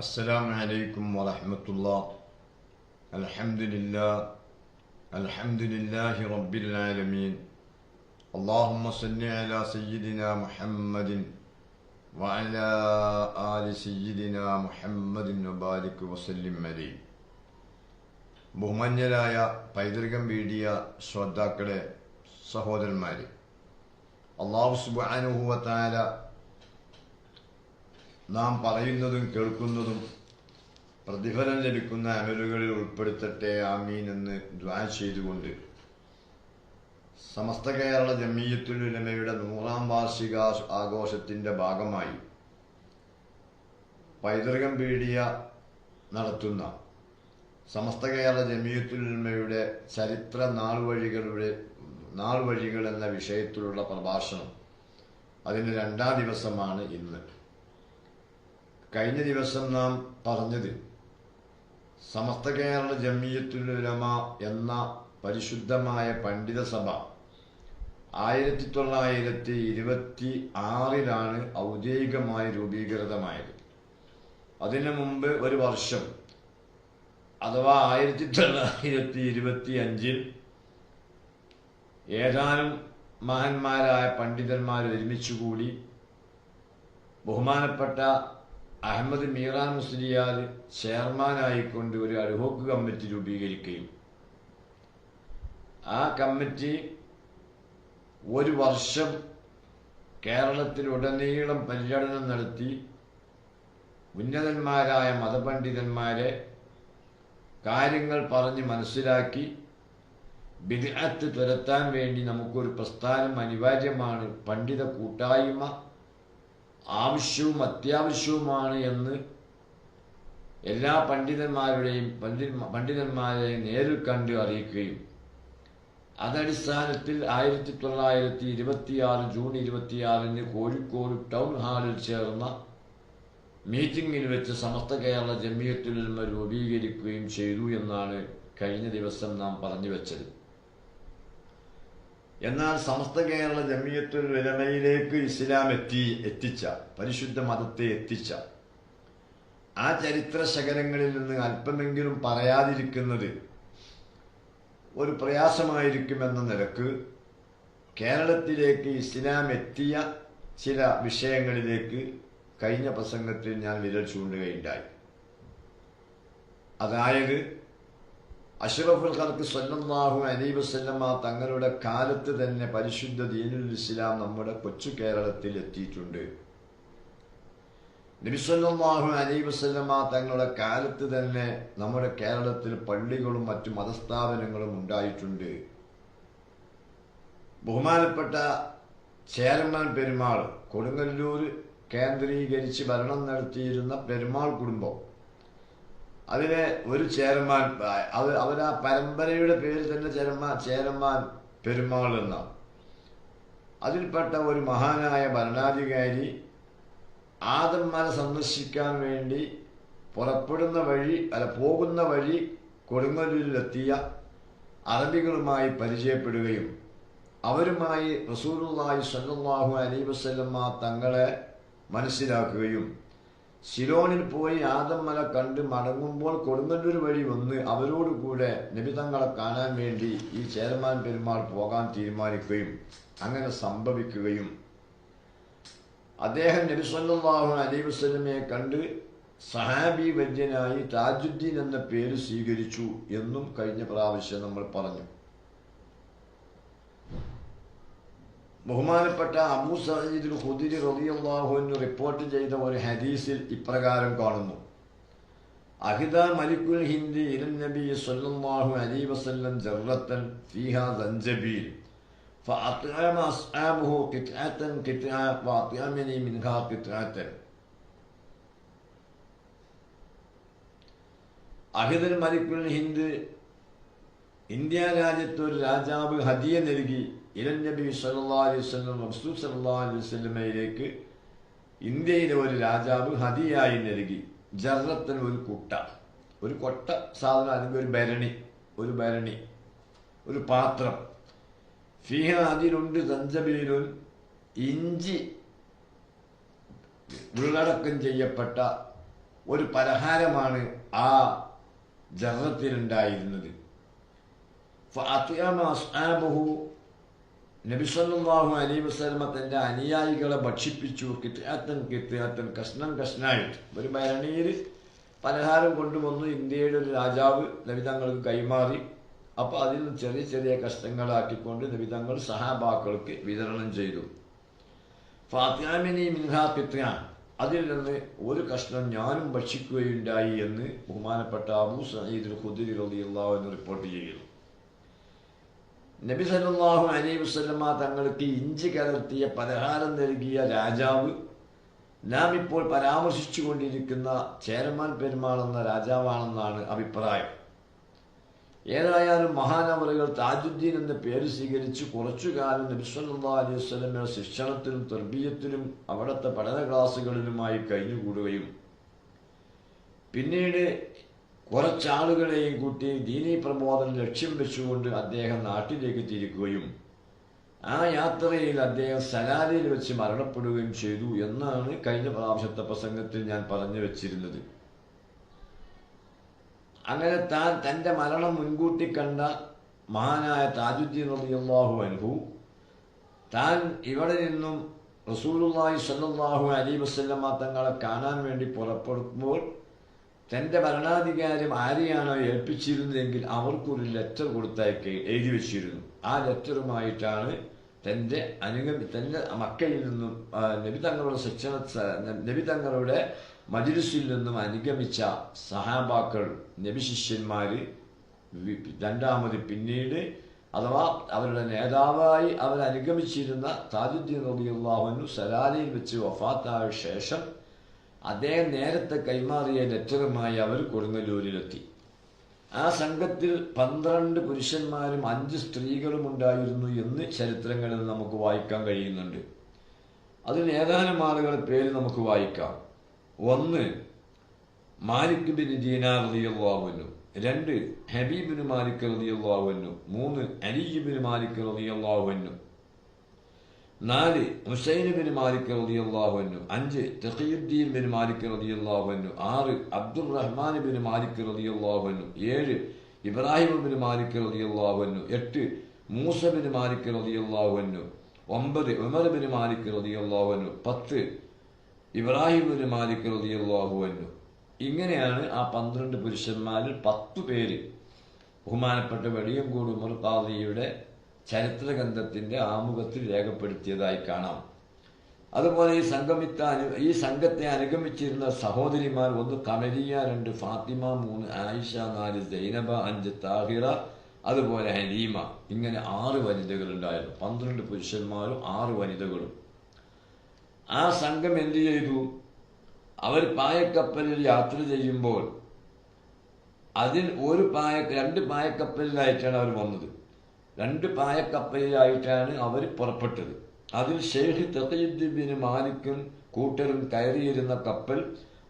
السلام عليكم ورحمة الله. الحمد لله رب العالمين. اللهم صل على سيدنا محمد وعلى آل سيدنا محمد وبارك وسلم عليه. ബഹുമാന്യരായ പൈതൃകം മീഡിയ ശ്രോതാക്കളെ, സഹോദരന്മാരെ, അല്ലാഹു സുബ്ഹാനഹു വ തആല നാം പറയുന്നതും കേൾക്കുന്നതും പ്രതിഫലം ലഭിക്കുന്ന അമലുകളിൽ ഉൾപ്പെടുത്തട്ടെ, ആമീൻ എന്ന് ദുആ ചെയ്തുകൊണ്ട് സമസ്ത കേരള ജംഇയ്യത്തുൽ ഉലമയുടെ 100ാം വാർഷിക ആഘോഷത്തിന്റെ ഭാഗമായി പൈതൃകം മീഡിയ നടത്തുന്ന സമസ്ത കേരള ജംഇയ്യത്തുൽ ഉലമയുടെ ചരിത്ര നാൾവഴികൾ എന്ന വിഷയത്തിലുള്ള പ്രഭാഷണം, അതിൻ്റെ 2ാം ദിവസമാണ് ഇന്ന്. കഴിഞ്ഞ ദിവസം നാം പറഞ്ഞത് സമസ്ത കേരള ജംഇയ്യത്തുൽ ഉലമ എന്ന പരിശുദ്ധമായ പണ്ഡിത സഭ 1926 ഔദ്യോഗികമായി രൂപീകൃതമായത്. അതിനു മുമ്പ് ഒരു വർഷം, അഥവാ 1925 ഏതാനും മഹാന്മാരായ പണ്ഡിതന്മാർ ഒരുമിച്ചുകൂടി ബഹുമാനപ്പെട്ട അഹമ്മദ് മീറാൻ മുസ്ലിയാർ ചെയർമാനായിക്കൊണ്ട് ഒരു അഡ്ഹോക്ക് കമ്മിറ്റി രൂപീകരിക്കുകയും ആ കമ്മിറ്റി ഒരു വർഷം കേരളത്തിലുടനീളം പര്യടനം നടത്തി ഉന്നതന്മാരായ മതപണ്ഡിതന്മാരെ കാര്യങ്ങൾ പറഞ്ഞ് മനസ്സിലാക്കി ബിദ്അത്ത് തുരത്താൻ വേണ്ടി നമുക്കൊരു പ്രസ്ഥാനം അനിവാര്യമാണ്, പണ്ഡിത കൂട്ടായ്മ ആവശ്യവും അത്യാവശ്യവുമാണ് എന്ന് എല്ലാ പണ്ഡിതന്മാരെയും നേരിൽ കണ്ട് അറിയിക്കുകയും അതടിസ്ഥാനത്തിൽ 1926 ജൂൺ 26 കോഴിക്കോട് ടൗൺ ഹാളിൽ ചേർന്ന മീറ്റിംഗിൽ വെച്ച് സമസ്ത കേരള ജംഇയ്യത്തുൽ ഉലമ രൂപീകരിക്കുകയും ചെയ്തു എന്നാണ് കഴിഞ്ഞ ദിവസം നാം പറഞ്ഞു വെച്ചത്. എന്നാൽ സമസ്ത കേരള ജംഇയ്യത്തുൽ ഉലമയിലേക്ക് ഇസ്ലാം എത്തിച്ച പരിശുദ്ധ മതത്തെ എത്തിച്ച ആ ചരിത്ര ശകലങ്ങളിൽ നിന്ന് അല്പമെങ്കിലും പറയാതിരിക്കുന്നത് ഒരു പ്രയാസമായിരിക്കുമെന്ന നിലക്ക് കേരളത്തിലേക്ക് ഇസ്ലാം എത്തിയ ചില വിഷയങ്ങളിലേക്ക് കഴിഞ്ഞ പ്രസംഗത്തിൽ ഞാൻ വിരൽ ചൂണ്ടുകയുണ്ടായി. അതായത് അഷ്റഫുൽ ഖൽഖ് സ്വല്ലല്ലാഹു അലൈഹി വസല്ലമ തങ്ങളുടെ കാലത്ത് തന്നെ പരിശുദ്ധ ദീനുൽ ഇസ്ലാം നമ്മുടെ കൊച്ചു കേരളത്തിൽ എത്തിയിട്ടുണ്ട്. നബി സ്വല്ലല്ലാഹു അലൈഹി വസല്ലമ തങ്ങളുടെ കാലത്ത് തന്നെ നമ്മുടെ കേരളത്തിൽ പള്ളികളും മറ്റു മതസ്ഥാപനങ്ങളും ഉണ്ടായിട്ടുണ്ട്. ബഹുമാനപ്പെട്ട ചെയർമാൻ പെരുമാൾ, കൊടുങ്ങല്ലൂർ കേന്ദ്രീകരിച്ച് ഭരണം നടത്തിയിരുന്ന പെരുമാൾ കുടുംബം, അതിലെ ഒരു ചെയർമാൻ, അവർ ആ പരമ്പരയുടെ പേര് തന്നെ ചെയർമാൻ പെരുമാൾ എന്നാണ്. അതിൽപ്പെട്ട ഒരു മഹാനായ ഭരണാധികാരി ആദം മല സന്ദർശിക്കാൻ വേണ്ടി പോകുന്ന വഴി കൊടുങ്ങല്ലൂരിലെത്തിയ അറബികളുമായി പരിചയപ്പെടുകയും അവരുമായി റസൂലുള്ളാഹി സ്വല്ലല്ലാഹു അലൈഹി വസല്ലമ തങ്ങളെ മനസ്സിലാക്കുകയും സിലോണിൽ പോയി ആദം മല കണ്ട് മടങ്ങുമ്പോൾ കൊടുങ്ങല്ലൂർ വഴി വന്ന് അവരോടുകൂടെ നബി തങ്ങളെ കാണാൻ വേണ്ടി ഈ ചെയർമാൻ പെരുമാൾ പോകാൻ തീരുമാനിക്കുകയും അങ്ങനെ സംഭവിക്കുകയും അദ്ദേഹം നബി സ്വല്ലല്ലാഹു അലൈഹി വസല്ലമയെ കണ്ട് സഹാബി വര്യനായി താജുദ്ദീൻ എന്ന പേര് സ്വീകരിച്ചു എന്നും കഴിഞ്ഞ പ്രാവശ്യം നമ്മൾ പറഞ്ഞു. ബഹുമാനപ്പെട്ട അബൂ സഈദ് ഖുദരി റളിയല്ലാഹു അൻഹു റിപ്പോർട്ട് ചെയ്ത ഒരു ഹദീസിൽ ഇപ്രകാരം കാണുന്നു: അഹിദ മലിക്കുൽ ഹിന്ദ് ഇലൻ നബി സ്വല്ലല്ലാഹു അലൈഹി വസല്ലം ജറത്തൻ ഫീഹാ സഞ്ചബീൽ ഫഅത്അമ അസ്ഹാബുഹു ഖിത്അതൻ ഖിത്അ വഅത്അമനി മിൻഹാ ഖിത്അതൻ. അഹിദൽ മലിക്കുൽ ഹിന്ദ്, ഇന്ത്യ രാജ്യത്ത് ഒരു രാജാവ് ഹദിയ നൽകി ഇലൻ നബി സല്ലല്ലാഹു അലൈഹി വസല്ലം, റസൂൽ സല്ലല്ലാഹു അലൈഹി വസല്ലമയിലേക്ക് ഇന്ത്യയിലെ ഒരു രാജാവ് ഹദിയായി നൽകി. ജറത്തൻ ഒരു കൊട്ട സാധനം, അല്ലെങ്കിൽ ഒരു ഭരണി, ഒരു പാത്രം. ഫീഹ, അതിലുണ്ട് സഞ്ചബീലുൻ, ഇഞ്ചി ഉള്ളടക്കം ചെയ്യപ്പെട്ട ഒരു പലഹാരമാണ് ആ ജറത്തിലുണ്ടായിരുന്നത്. നബി സല്ലല്ലാഹു അലൈഹി വസല്ലമ തന്റെ അനുയായികളെ ഭക്ഷിപ്പിച്ചു. കിത്അത്തൻ കഷ്ണം കഷ്ണായിട്ട് ഒരു ഭരണിയിൽ പലഹാരം കൊണ്ടുവന്നു. ഇന്ത്യയുടെ ഒരു രാജാവ് നബി തങ്ങൾക്ക് കൈമാറി. അപ്പോൾ അതിൽ നിന്ന് ചെറിയ ചെറിയ കഷ്ണങ്ങളാക്കിക്കൊണ്ട് നബി തങ്ങൾ സഹാബാക്കൾക്ക് വിതരണം ചെയ്തു. ഫാത്തിയാമിനി മിൻഹാ ഖിത്അൻ, അതിൽ നിന്ന് ഒരു കഷ്ണം ഞാനും ഭക്ഷിക്കുകയുണ്ടായി എന്ന് ബഹുമാനപ്പെട്ട അബൂ സഈദ് ഖുദരി റളിയല്ലാഹു അൻഹു റിപ്പോർട്ട് ചെയ്യുന്നു. നബി സല്ലല്ലാഹു അലൈഹി വസല്ലമ തങ്ങൾക്ക് ഇഞ്ചി കലർത്തിയ പലഹാരം നൽകിയ രാജാവ് നാം ഇപ്പോൾ പരാമർശിച്ചു കൊണ്ടിരിക്കുന്ന ചേരമാൻ പെരുമാൾ എന്ന രാജാവാണെന്നാണ് അഭിപ്രായം. ഏതായാലും മഹാനവറുകൾ താജുദ്ദീൻ എന്ന പേര് സ്വീകരിച്ച് കുറച്ചുകാലം നബി സല്ലല്ലാഹു അലൈഹി വസല്ലമയുടെ ശിക്ഷണത്തിലും തർബീയത്തിലും അവിടുത്തെ പഠന ക്ലാസുകളിലുമായി കഴിഞ്ഞുകൂടുകയും പിന്നീട് കുറച്ചാളുകളെയും കൂട്ടി ദീനീ പ്രബോധനം ലക്ഷ്യം വെച്ചുകൊണ്ട് അദ്ദേഹം നാട്ടിലേക്ക് തിരിക്കുകയും ആ യാത്രയിൽ അദ്ദേഹം സലാലയിൽ വെച്ച് മരണപ്പെടുകയും ചെയ്തു എന്നാണ് കഴിഞ്ഞ പ്രാവശ്യത്തെ പ്രസംഗത്തിൽ ഞാൻ പറഞ്ഞു വെച്ചിരുന്നത്. അങ്ങനെ തൻ്റെ മരണം മുൻകൂട്ടി കണ്ട മഹാനായ താജുദ്ദീൻ റളിയല്ലാഹു അൻഹു താൻ ഇവിടെ നിന്നും റസൂലുള്ളാഹി സ്വല്ലല്ലാഹു അലൈഹി വസല്ലമ തങ്ങളെ കാണാൻ വേണ്ടി പുറപ്പെടുമ്പോൾ തൻ്റെ ഭരണാധികാരം ആരെയാണോ ഏൽപ്പിച്ചിരുന്നതെങ്കിൽ അവർക്കൊരു ലെറ്റർ എഴുതി വെച്ചിരുന്നു. ആ ലെറ്ററുമായിട്ടാണ് തൻ്റെ മക്കയിൽ നിന്നും നബി തങ്ങളുടെ മജ്‌ലിസിൽ നിന്നും അനുഗമിച്ച സഹാബാക്കൾ, നബി ശിഷ്യന്മാർ രണ്ടാമത് പിന്നീട് അഥവാ അവരുടെ നേതാവായി അവരനുഗമിച്ചിരുന്ന താജുദ്ദീൻ റളിയല്ലാഹു അൻഹു സലാലയിൽ വെച്ച് വഫാത്തായ ശേഷം അദ്ദേഹം നേരത്തെ കൈമാറിയ ലെറ്ററുമായി അവർ കൊടുങ്ങല്ലൂരിലെത്തി. ആ സംഘത്തിൽ 12 പുരുഷന്മാരും 5 സ്ത്രീകളും ഉണ്ടായിരുന്നു എന്ന് ചരിത്രങ്ങളിൽ നമുക്ക് വായിക്കാൻ കഴിയുന്നുണ്ട്. അതിൽ ഏതാനും ആളുകളുടെ പേര് നമുക്ക് വായിക്കാം. 1 മാലിക് ബിൻ ദീനാർ റളിയല്ലാഹു അൻഹു, 2 ഹബീബ് ബിൻ മാലിക് റളിയല്ലാഹു അൻഹു, 3 അലി ബിൻ മാലിക് റളിയല്ലാഹു അൻഹു, 4 ഹുസൈൻ ബിൻ മാലിക് റളിയല്ലാഹു അൻഹു, 5 തഖിയുദ്ദീൻ ബിൻ മാലിക് റളിയല്ലാഹു അൻഹു, 6 അബ്ദുറഹ്മാൻ ബിൻ മാലിക് റളിയല്ലാഹു അൻഹു, 7 ഇബ്രാഹിം ബിൻ മാലിക് റളിയല്ലാഹു അൻഹു, 8 മൂസ ബിൻ മാലിക് റളിയല്ലാഹു അൻഹു, 9 ഉമർ ബിൻ മാലിക് റളിയല്ലാഹു അൻഹു, 10 ഇബ്രാഹിം ബിൻ മാലിക് റളിയല്ലാഹു അൻഹു. ഇങ്ങനെയാണ് ആ 12 പുരുഷന്മാരിൽ 10 പേര് ബഹുമാനപ്പെട്ട വെളിയങ്കോട് ഉമർ ഖാദിയുടെ ചരിത്രഗ്രന്ഥത്തിന്റെ ആമുഖത്തിൽ രേഖപ്പെടുത്തിയതായി കാണാം. അതുപോലെ ഈ സംഘത്തെ അനുഗമിച്ചിരുന്ന സഹോദരിമാർ 1 കമരിയ, 2 ഫാത്തിമ, 3 ആയിഷ, 4 സൈനബ, 5 താഹിറ, അതുപോലെ ഹലീമ. ഇങ്ങനെ 6 വനിതകൾ ഉണ്ടായിരുന്നു. 12 പുരുഷന്മാരും 6 വനിതകളും. ആ സംഘം എന്ത് ചെയ്തു? അവർ പായക്കപ്പലിൽ യാത്ര ചെയ്യുമ്പോൾ അതിൽ 2 പായക്കപ്പലിലായിട്ടാണ് അവർ വന്നത്. 2 പായക്കപ്പലിലായിട്ടാണ് അവർ പുറപ്പെട്ടത്. അതിൽ ഷെയ്ഖ് തഖിയുദ്ദീൻ ബിൻ മാലിക്കും കൂട്ടരും കയറിയിരുന്ന കപ്പൽ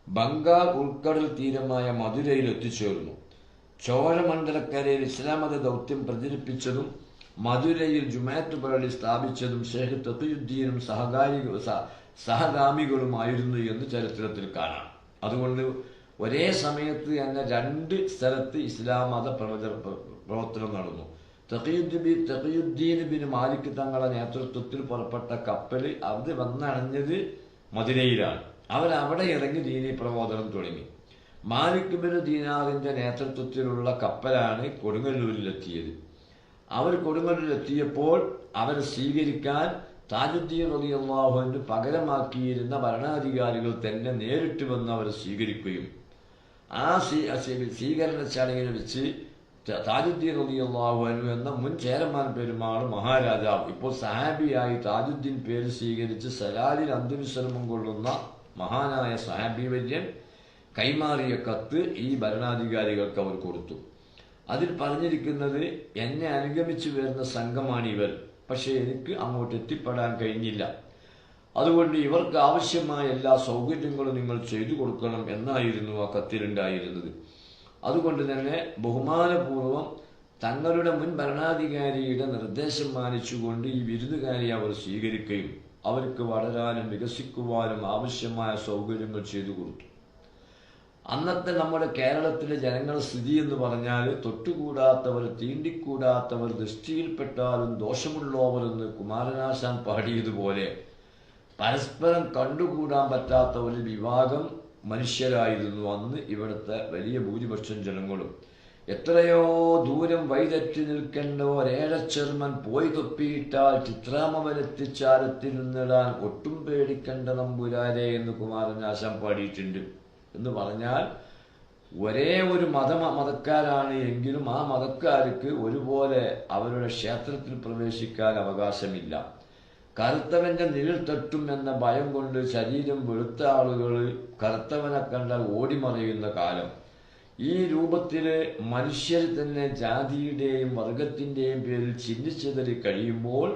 ബംഗാൾ ഉൾക്കടൽ തീരമായ മധുരയിൽ എത്തിച്ചേർന്നു. ചോഴമണ്ഡലക്കരയിൽ ഇസ്ലാം മത ദൗത്യം പ്രചരിപ്പിച്ചതും മധുരയിൽ ജുമാഅത്ത് പള്ളി സ്ഥാപിച്ചതും ഷെയ്ഖ് തഖിയുദ്ദീനും സഹഗാമികളുമായിരുന്നു എന്ന് ചരിത്രത്തിൽ കാണാം. അതുകൊണ്ട് ഒരേ സമയത്ത് തന്നെ 2 സ്ഥലത്ത് ഇസ്ലാം മത പ്രവർത്തനം നടന്നു. തഖിയുദ്ദീൻ ബിൻ മാലിക് തങ്ങളുടെ നേതൃത്വത്തിൽ പുറപ്പെട്ട കപ്പൽ അത് വന്നണഞ്ഞത് മദീനയിലാണ്. അവരവിടെ ഇറങ്ങി ദീനീ പ്രബോധനം തുടങ്ങി. മാലിക് ബിൻ ദീനാറിന്റെ നേതൃത്വത്തിലുള്ള കപ്പലാണ് കൊടുങ്ങല്ലൂരിലെത്തിയത്. അവർ കൊടുങ്ങല്ലൂരിലെത്തിയപ്പോൾ അവരെ സ്വീകരിക്കാൻ താജുദ്ദീൻ റളിയല്ലാഹു അൻഹു പകരമാക്കിയിരുന്ന ഭരണാധികാരികൾ തന്നെ നേരിട്ട് വന്ന് അവരെ സ്വീകരിക്കുകയും ആ സ്വീകരണ ചടങ്ങിൽ വെച്ച് താജുദ്ദീൻ റളിയല്ലാഹു അൻഹു എന്ന മുൻ ചേരമാൻ പെരുമാൾ മഹാരാജാവ്, ഇപ്പോൾ സഹാബിയായി താജുദ്ദീൻ പേര് സ്വീകരിച്ച് സലാലിൽ അന്ത്യവിശ്രമം കൊള്ളുന്ന മഹാനായ സഹാബി വര്യൻ കൈമാറിയ കത്ത് ഈ ഭരണാധികാരികൾക്ക് അവർ കൊടുത്തു. അതിൽ പറഞ്ഞിരിക്കുന്നത്, എന്നെ അനുഗമിച്ചു വരുന്ന സംഘമാണിവർ, പക്ഷേ എനിക്ക് അങ്ങോട്ട് എത്തിപ്പെടാൻ കഴിഞ്ഞില്ല. അതുകൊണ്ട് ഇവർക്ക് ആവശ്യമായ എല്ലാ സൗകര്യങ്ങളും നിങ്ങൾ ചെയ്തു കൊടുക്കണം എന്നായിരുന്നു ആ കത്തിലുണ്ടായിരുന്നത്. അതുകൊണ്ട് തന്നെ ബഹുമാനപൂർവം തങ്ങളുടെ മുൻ ഭരണാധികാരിയുടെ നിർദ്ദേശം മാനിച്ചുകൊണ്ട് ഈ വിരുന്നുകാരെ അവർ സ്വീകരിക്കുകയും അവർക്ക് വളരാനും വികസിക്കുവാനും ആവശ്യമായ സൗകര്യങ്ങൾ ചെയ്തു കൊടുത്തു. അന്നത്തെ നമ്മുടെ കേരളത്തിലെ ജനങ്ങളുടെ സ്ഥിതി എന്ന് പറഞ്ഞാൽ തൊട്ടുകൂടാത്തവർ, തീണ്ടിക്കൂടാത്തവർ, ദൃഷ്ടിയിൽപ്പെട്ടാലും ദോഷമുള്ളവർ എന്ന് കുമാരനാശാൻ പാടിയതുപോലെ പരസ്പരം കണ്ടുകൂടാൻ പറ്റാത്ത ഒരു വിഭാഗം മനുഷ്യരായിരുന്നു അന്ന് ഇവിടുത്തെ വലിയ ഭൂരിപക്ഷം ജനങ്ങളും. എത്രയോ ദൂരം വഴിതെറ്റി നിൽക്കേണ്ട ഒരേഴച്ചെറുമൻ പോയി തൊപ്പിയിട്ടാൽ ചിത്രാമവനെത്തിച്ചാരത്തിൽ നിന്നിടാൻ ഒട്ടും പേടിക്കണ്ട നമ്പുരാരെ എന്ന് കുമാരനാശാൻ പാടിയിട്ടുണ്ട്. എന്ന് പറഞ്ഞാൽ ഒരേ ഒരു മതക്കാരാണ് എങ്കിലും ആ മതക്കാർക്ക് ഒരുപോലെ അവരുടെ ക്ഷേത്രത്തിൽ പ്രവേശിക്കാൻ അവകാശമില്ല. കറുത്തവന്റെ നിഴൽ തട്ടും എന്ന ഭയം കൊണ്ട് ശരീരം വെളുത്ത ആളുകൾ കറുത്തവനെ കണ്ടാൽ ഓടിമറയുന്ന കാലം. ഈ രൂപത്തില് മനുഷ്യർ തന്നെ ജാതിയുടെയും വർഗത്തിന്റെയും പേരിൽ ചിഹ്നിച്ചെതറി കഴിയുമ്പോൾ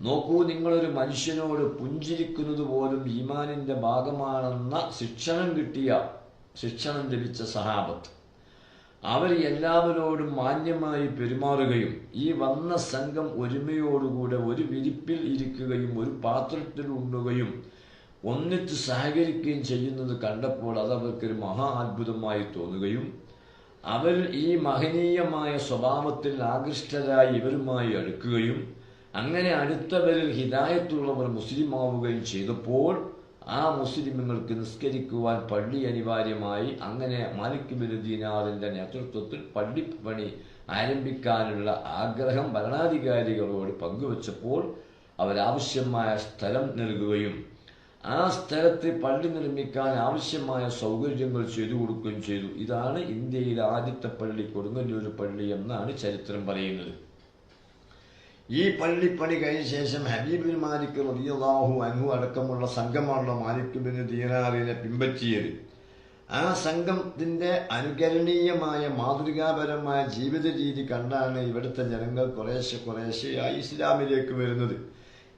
നോക്കൂ, നിങ്ങളൊരു മനുഷ്യനോട് പുഞ്ചിരിക്കുന്നത് പോലും ഈമാനിന്റെ ഭാഗമാണെന്ന ശിക്ഷണം ലഭിച്ച സഹാബത്ത് അവർ എല്ലാവരോടും മാന്യമായി പെരുമാറുകയും ഈ വന്ന സംഘം ഒരുമയോടുകൂടെ ഒരു വിരിപ്പിൽ ഇരിക്കുകയും ഒരു പാത്രത്തിൽ ഉണ്ണുകയും ഒന്നിച്ച് സഹകരിക്കുകയും ചെയ്യുന്നത് കണ്ടപ്പോൾ അതവർക്കൊരു മഹാ അത്ഭുതമായി തോന്നുകയും അവർ ഈ മഹനീയമായ സ്വഭാവത്തിൽ ആകൃഷ്ടരായി ഇവരുമായി അടുക്കുകയും അങ്ങനെ അടുത്തവരിൽ ഹിദായത്തുള്ളവർ മുസ്ലിം ആവുകയും ചെയ്തപ്പോൾ ആ മുസ്ലിമുകൾക്ക് നിസ്കരിക്കുവാൻ പള്ളി അനിവാര്യമായി. അങ്ങനെ മാലിക് ബിൻ ദീനാറിന്റെ നേതൃത്വത്തിൽ പള്ളിപ്പണി ആരംഭിക്കാനുള്ള ആഗ്രഹം ഭരണാധികാരികളോട് പങ്കുവച്ചപ്പോൾ അവരാവശ്യമായ സ്ഥലം നൽകുകയും ആ സ്ഥലത്ത് പള്ളി നിർമ്മിക്കാൻ ആവശ്യമായ സൗകര്യങ്ങൾ ചെയ്തു കൊടുക്കുകയും ചെയ്തു. ഇതാണ് ഇന്ത്യയിലെ ആദ്യത്തെ പള്ളി, കൊടുങ്ങല്ലൂർ പള്ളി എന്നാണ് ചരിത്രം പറയുന്നത്. ഈ പള്ളിപ്പണി കഴിഞ്ഞ ശേഷം ഹബീബ് ബിൻ മാലിക് റളിയല്ലാഹു അൻഹു അടക്കമുള്ള സംഘമാണല്ലോ മാലിക് ബിൻ ദീനാറിനെ പിൻപറ്റിയത്. ആ സംഘത്തിന്റെ അനുകരണീയമായ മാതൃകാപരമായ ജീവിത രീതി കണ്ടാണ് ഇവിടുത്തെ ജനങ്ങൾ കുറേശ്ശെയായി ഇസ്ലാമിലേക്ക് വരുന്നത്.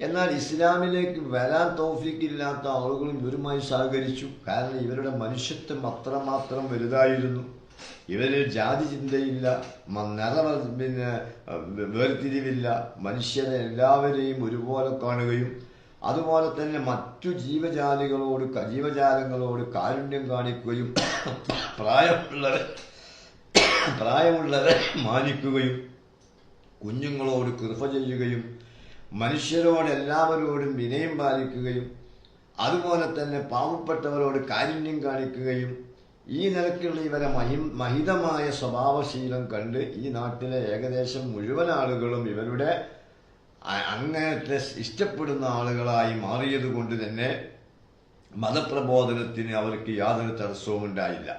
എന്നാൽ ഇസ്ലാമിലേക്ക് വരാൻ തൗഫീഖില്ലാത്ത ആളുകളും ഇവരുമായി സഹകരിച്ചു. കാരണം ഇവരുടെ മനുഷ്യത്വം അത്രമാത്രം വലുതായിരുന്നു. ഇവരിൽ ജാതി ചിന്തയില്ല, വേർതിരിവില്ല, മനുഷ്യരെ എല്ലാവരെയും ഒരുപോലെ കാണുകയും അതുപോലെ തന്നെ മറ്റു ജീവജാലങ്ങളോട് കാരുണ്യം കാണിക്കുകയും പ്രായമുള്ളവരെ മാനിക്കുകയും കുഞ്ഞുങ്ങളോട് കൃപ ചെയ്യുകയും മനുഷ്യരോട് എല്ലാവരോടും വിനയം പാലിക്കുകയും അതുപോലെ തന്നെ പാവപ്പെട്ടവരോട് കാരുണ്യം കാണിക്കുകയും ഈ നിലക്കുള്ള ഇവരെ മഹിതമായ സ്വഭാവശീലം കണ്ട് ഈ നാട്ടിലെ ഏകദേശം മുഴുവൻ ആളുകളും ഇവരുടെ അങ്ങനത്തെ ഇഷ്ടപ്പെടുന്ന ആളുകളായി മാറിയത് കൊണ്ട് തന്നെ മതപ്രബോധനത്തിന് അവർക്ക് യാതൊരു തടസ്സവും ഉണ്ടായില്ല.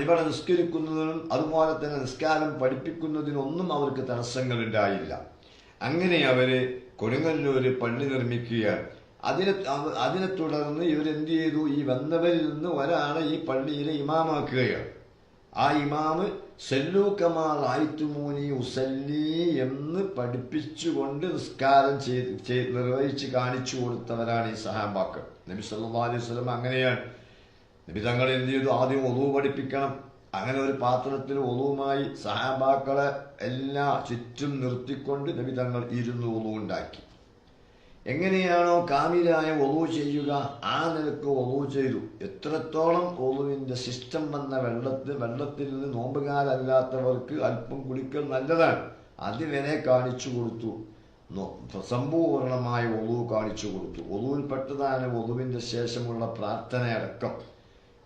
ഇവിടെ നിസ്കരിക്കുന്നതിനും അതുപോലെ തന്നെ നിസ്കാരം പഠിപ്പിക്കുന്നതിനൊന്നും അവർക്ക് തടസ്സങ്ങൾ ഉണ്ടായില്ല. അങ്ങനെ അവര് കൊടുങ്ങല്ലൂര് പള്ളി നിർമ്മിക്കുകയാണ്. അതിനെ തുടർന്ന് ഇവരെന്ത് ചെയ്തു? ഈ വന്നവരിൽ നിന്ന് ഒരാളെ ഈ പള്ളിയിലെ ഇമാമാക്കുകയാണ്. ആ ഇമാമ് സല്ലൂ കമാ റഅയ്തുമൂനി ഉസല്ലി എന്ന് പഠിപ്പിച്ചുകൊണ്ട് നിസ്കാരം നിർവഹിച്ച് കാണിച്ചു കൊടുത്തവരാണ് ഈ സഹാബാക്കൾ. നബി സല്ലല്ലാഹു അലൈഹി വസല്ലം അങ്ങനെയാണ്. നബി തങ്ങൾ എന്ത് ചെയ്തു? ആദ്യം ഒളു പഠിപ്പിക്കണം. അങ്ങനെ ഒരു പാത്രത്തിൽ ഒളുവുമായി സഹാബാക്കളെ എല്ലാ ചുറ്റും നിർത്തിക്കൊണ്ട് നബി തങ്ങൾ ഇരുന്ന് ഒളു ഉണ്ടാക്കി. എങ്ങനെയാണോ കാമിലായ ഒളു ചെയ്യുക ആ നിലക്ക് ഒളു ചെയ്തു. എത്രത്തോളം ഒളുവിന്റെ സിസ്റ്റം വന്ന വെള്ളത്തിൽ നിന്ന് നോമ്പുകാരല്ലാത്തവർക്ക് അല്പം കുടിക്കൽ നല്ലതാണ്, അതുവരെ കാണിച്ചു കൊടുത്തു. സമ്പൂർണമായ ഒളു കാണിച്ചു കൊടുത്തു. ഒളുവിൽപ്പെട്ടതാണ് ഒളുവിന്റെ ശേഷമുള്ള പ്രാർത്ഥനയടക്കം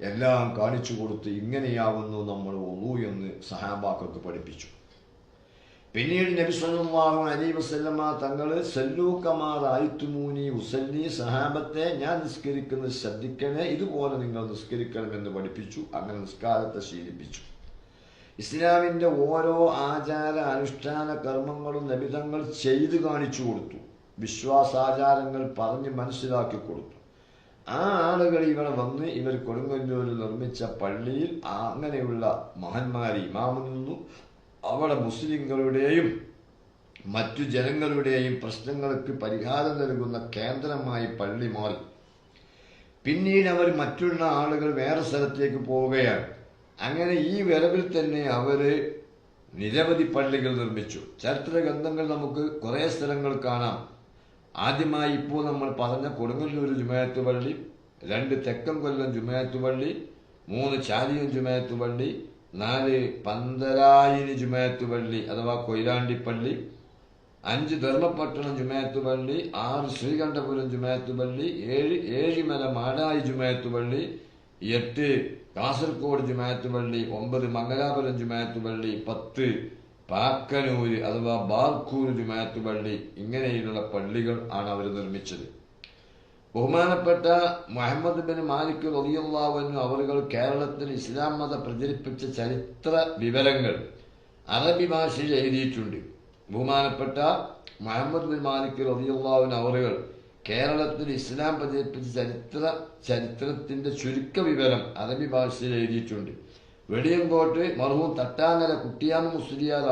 എല്ലാം കാണിച്ചു കൊടുത്ത് ഇങ്ങനെയാവുന്നു നമ്മൾ ഒളു എന്ന് സഹാബാക്കൾക്ക് പഠിപ്പിച്ചു. പിന്നീട് നബി സല്ലല്ലാഹു അലൈഹി വസല്ലമ തങ്ങൾ സല്ലൂ കമാ റഅയ്തുമൂനി ഉസല്ലി, സഹാബത്തെ ഞാൻ നിസ്കരിക്കുന്നത് ശ്രദ്ധിക്കണേ, ഇതുപോലെ നിങ്ങൾ നിസ്കരിക്കണമെന്ന് പഠിപ്പിച്ചു. അങ്ങനെ നിസ്കാരത്തെ ശീലിപ്പിച്ചു. ഇസ്ലാമിന്റെ ഓരോ ആചാര അനുഷ്ഠാന കർമ്മങ്ങളും നബി തങ്ങൾ ചെയ്തു കാണിച്ചു കൊടുത്തു. വിശ്വാസാചാരങ്ങൾ പറഞ്ഞ് മനസ്സിലാക്കി കൊടുത്തു. ആ ആളുകൾ ഇവിടെ വന്ന് ഇവർ കൊടുങ്ങല്ലൂരിൽ നിർമ്മിച്ച പള്ളിയിൽ അങ്ങനെയുള്ള മഹാന്മാർ ഇമാമു നിന്നു. അവിടെ മുസ്ലിങ്ങളുടെയും മറ്റു ജനങ്ങളുടെയും പ്രശ്നങ്ങൾക്ക് പരിഹാരം നൽകുന്ന കേന്ദ്രമായി പള്ളി മാറി. പിന്നീട് അവർ മറ്റുള്ള ആളുകൾ വേറെ സ്ഥലത്തേക്ക് പോവുകയാണ്. അങ്ങനെ ഈ വരവിൽ തന്നെ അവര് നിരവധി പള്ളികൾ നിർമ്മിച്ചു. ചരിത്ര ഗ്രന്ഥങ്ങൾ നമുക്ക് കുറെ സ്ഥലങ്ങൾ കാണാം. ആദ്യമായി ഇപ്പോൾ നമ്മൾ പറഞ്ഞ കൊടുങ്ങല്ലൂർ ജുമഅത്ത് പള്ളി, 2 തെക്കൻ കൊല്ലം ജുമഅത്ത് പള്ളി, 3 ചാലിയം ജുമാഅത്ത് പള്ളി, 4 പന്തലായിനി ജുമാഅത്ത് പള്ളി അഥവാ കൊയിലാണ്ടി പള്ളി, 5 ധർമ്മപട്ടണം ജുമാഅത്ത് പള്ളി, 6 ശ്രീകണ്ഠപുരം ജുമാഅത്ത് പള്ളി, 7 ഏഴിമല മാടായി ജുമാഅത്ത് പള്ളി, 8 കാസർഗോഡ് ജുമാഅത്ത് പള്ളി, 9 മംഗലാപുരം ജുമാഅത്ത് പള്ളി, 10 പാക്കനൂര് അഥവാ ബാർക്കൂർ ജുമാഅത്ത് പള്ളി. ഇങ്ങനെയുള്ള പള്ളികൾ ആണ് അവർ നിർമ്മിച്ചത്. ബഹുമാനപ്പെട്ട മുഹമ്മദ് ബിൻ മാലിക് റളിയല്ലാഹു അൻഹു അവர்கள் കേരളത്തിൽ ഇസ്ലാം മതം പ്രചരിപ്പിച്ച ചരിത്ര വിവരങ്ങൾ അറബി ഭാഷയിൽ എഴുതിയിട്ടുണ്ട്. ബഹുമാനപ്പെട്ട മുഹമ്മദ് ബിൻ മാലിക് റളിയല്ലാഹു അൻഹു അവர்கள் കേരളത്തിൽ ഇസ്ലാം പ്രചരിപ്പിച്ച ചരിത്രത്തിന്റെ ചുരുക്ക വിവരം അറബി ഭാഷയിൽ എഴുതിയിട്ടുണ്ട്. വെളിയങ്കോട്ട് മർഹൂം തട്ടാങ്ങര കുട്ടിയാമ മുസ്ലിയാർ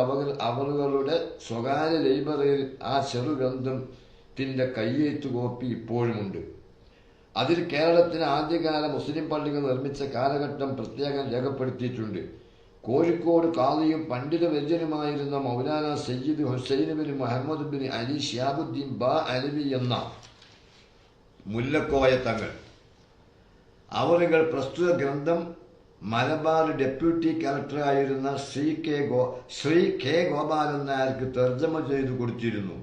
അവറുകളുടെ സ്വകാര്യ ലൈബ്രറിയിൽ ആ ചെറുഗ്രന്ഥത്തിന്റെ കയ്യെഴുത്ത് കോപ്പി ഇപ്പോഴുമുണ്ട്. അതിൽ കേരളത്തിലെ ആദ്യകാല മുസ്ലിം പള്ളികൾ നിർമ്മിച്ച കാലഘട്ടം പ്രത്യേകം രേഖപ്പെടുത്തിയിട്ടുണ്ട്. കോഴിക്കോട് കാളിയും പണ്ഡിത വ്യഞ്ജനുമായിരുന്ന Maulana Sayyid Hussain bin Muhammad bin Ali Shihabuddin ബാ അലവി എന്ന മുല്ലക്കോയ തങ്ങൾ അവറുകൾ പ്രസ്തുത ഗ്രന്ഥം മലബാർ ഡെപ്യൂട്ടി കളക്ടറായിരുന്ന ശ്രീ കെ ഗോപാലൻ നായർക്ക് തർജ്ജമ ചെയ്തു കൊടുത്തിരുന്നു.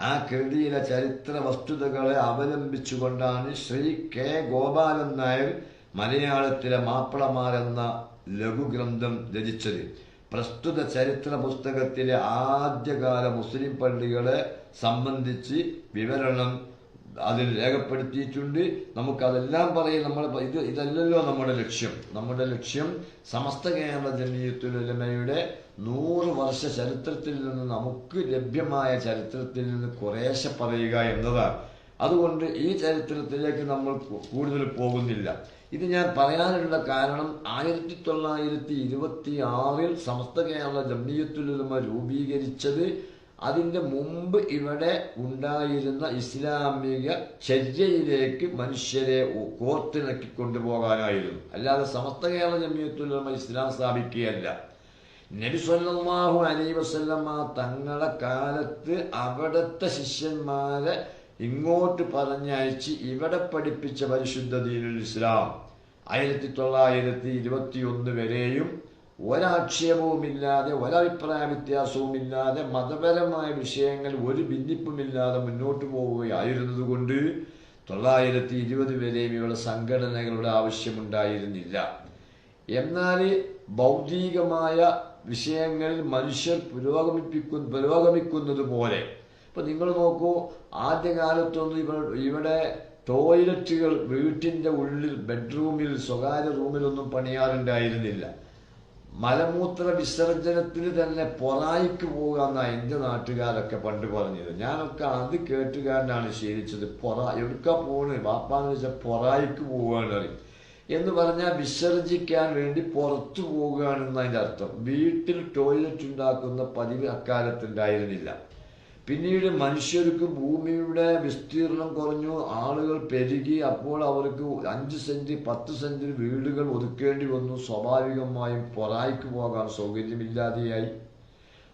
ആ കൃതിയിലെ ചരിത്ര വസ്തുതകളെ അവലംബിച്ചുകൊണ്ടാണ് ശ്രീ കെ ഗോപാലൻ നായർ മലയാളത്തിലെ മാപ്പിളമാർ എന്ന ലഘുഗ്രന്ഥം രചിച്ചത്. പ്രസ്തുത ചരിത്ര പുസ്തകത്തിലെ ആദ്യകാല മുസ്ലിം പള്ളികളെ സംബന്ധിച്ച് വിവരണം അതിൽ രേഖപ്പെടുത്തിയിട്ടുണ്ട്. നമുക്കതെല്ലാം പറയും. ഇതല്ലല്ലോ നമ്മുടെ ലക്ഷ്യം. നമ്മുടെ ലക്ഷ്യം സമസ്ത കേരള ജമിയത്തുൽ ഉലമയുടെ 100 വർഷ ചരിത്രത്തിൽ നിന്ന് നമുക്ക് ലഭ്യമായ ചരിത്രത്തിൽ നിന്ന് കുറേശ്ശെ പറയുക എന്നതാണ്. അതുകൊണ്ട് ഈ ചരിത്രത്തിലേക്ക് നമ്മൾ കൂടുതൽ പോകുന്നില്ല. ഇത് ഞാൻ പറയാനുള്ള കാരണം 1926 സമസ്ത കേരള ജമിയത്തുൽ ഉലമ രൂപീകരിച്ചത് അതിന്റെ മുമ്പ് ഇവിടെ ഉണ്ടായിരുന്ന ഇസ്ലാമിക ചര്യയിലേക്ക് മനുഷ്യരെ കോർത്തിണക്കി കൊണ്ടുപോകാനായിരുന്നു. അല്ലാതെ സമസ്ത കേരള ജമിയത്തുൽ ഉലമ ഇസ്ലാം സ്ഥാപിക്കുകയല്ല. നബി സല്ലല്ലാഹു അലൈഹി വസല്ലമ തങ്ങളുടെ കാലത്ത് അവിടുത്തെ ശിഷ്യന്മാരെ ഇങ്ങോട്ട് പറഞ്ഞയച്ച് ഇവിടെ പഠിപ്പിച്ച പരിശുദ്ധ ദീനുൽ ഇസ്ലാം 1921 വരെയും ഒരാക്ഷേപവുമില്ലാതെ ഒരഭിപ്രായ വ്യത്യാസവുമില്ലാതെ മതപരമായ വിഷയങ്ങൾ ഒരു ഭിന്നിപ്പുമില്ലാതെ മുന്നോട്ട് പോവുകയായിരുന്നതുകൊണ്ട് 1920 വരെയും ഇവിടെ സംഘടനകളുടെ ആവശ്യമുണ്ടായിരുന്നില്ല. എന്നാൽ ഭൗതികമായ വിഷയങ്ങളിൽ മനുഷ്യർ പുരോഗമിക്കുന്നത് പോലെ ഇപ്പൊ നിങ്ങൾ നോക്കൂ, ആദ്യകാലത്തൊന്നും ഇവിടെ ടോയ്ലറ്റുകൾ വീട്ടിന്റെ ഉള്ളിൽ ബെഡ്റൂമിൽ സ്വകാര്യ റൂമിലൊന്നും പണിയാറുണ്ടായിരുന്നില്ല. മലമൂത്ര വിസർജനത്തിന് തന്നെ പൊറായിക്ക് പോകുക എന്നാണ് എൻ്റെ നാട്ടുകാരൊക്കെ പണ്ട് പറഞ്ഞത്. ഞാനൊക്കെ അത് കേട്ടുകാരനാണ് ശീലിച്ചത്. എവിടുക്കാ പോണ് വാപ്പാന്ന് വെച്ചാൽ പൊറായിക്ക് പോവുകയാണ് പറയും. എന്ന് പറഞ്ഞാൽ വിസർജിക്കാൻ വേണ്ടി പുറത്തു പോവുകയാണെന്ന് അതിൻ്റെ അർത്ഥം. വീട്ടിൽ ടോയ്ലറ്റ് ഉണ്ടാക്കുന്ന പതിവ് അക്കാലത്തുണ്ടായിരുന്നില്ല. പിന്നീട് മനുഷ്യർക്ക് ഭൂമിയുടെ വിസ്തീർണം കുറഞ്ഞു, ആളുകൾ പെരുകി. അപ്പോൾ അവർക്ക് 5 സെന്റ് 10 സെന്റിൽ വീടുകൾ ഒതുക്കേണ്ടി വന്നു. സ്വാഭാവികമായും പൊറായിക്ക് പോകാൻ സൗകര്യമില്ലാതെയായി.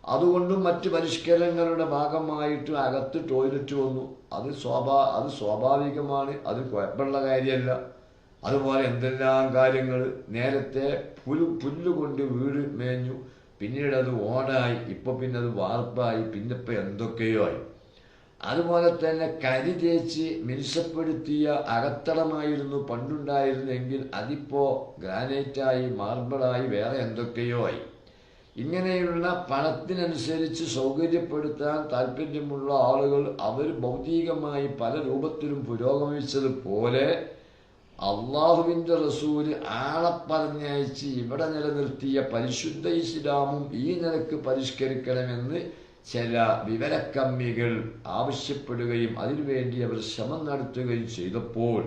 അതുകൊണ്ടും മറ്റ് പരിഷ്കരണങ്ങളുടെ ഭാഗമായിട്ട് അകത്ത് ടോയ്ലറ്റ് വന്നു. അത് സ്വാഭാവികമാണ്, അത് കുഴപ്പമുള്ള കാര്യമല്ല. അതുപോലെ എന്തെല്ലാം കാര്യങ്ങൾ നേരത്തെ പുല്ലുകൊണ്ട് വീട് മേഞ്ഞു, പിന്നീട് അത് ഓടായി, ഇപ്പൊ പിന്നെ അത് വാർപ്പായി, പിന്നെ ഇപ്പൊ എന്തൊക്കെയോ ആയി. അതുപോലെ തന്നെ കരി തേച്ച് മിനുസപ്പെടുത്തിയ അകത്തളമായിരുന്നു പണ്ടുണ്ടായിരുന്നെങ്കിൽ അതിപ്പോ ഗ്രാനൈറ്റായി, മാർബിളായി, വേറെ എന്തൊക്കെയോ ആയി. ഇങ്ങനെയുള്ള പണത്തിനനുസരിച്ച് സൗകര്യപ്പെടുത്താൻ താല്പര്യമുള്ള ആളുകൾ അവർ ഭൗതികമായി പല രൂപത്തിലും പുരോഗമിച്ചതുപോലെ അള്ളാഹുവിന്റെ റസൂല് ആളെ പറഞ്ഞയച്ച് ഇവിടെ നിലനിർത്തിയ പരിശുദ്ധ ഇസ്ലാമും ഈ നിലക്ക് പരിഷ്കരിക്കണമെന്ന് ചില വിവരക്കമ്മികൾ ആവശ്യപ്പെടുകയും അതിനുവേണ്ടി അവർ ശ്രമം നടത്തുകയും ചെയ്തപ്പോൾ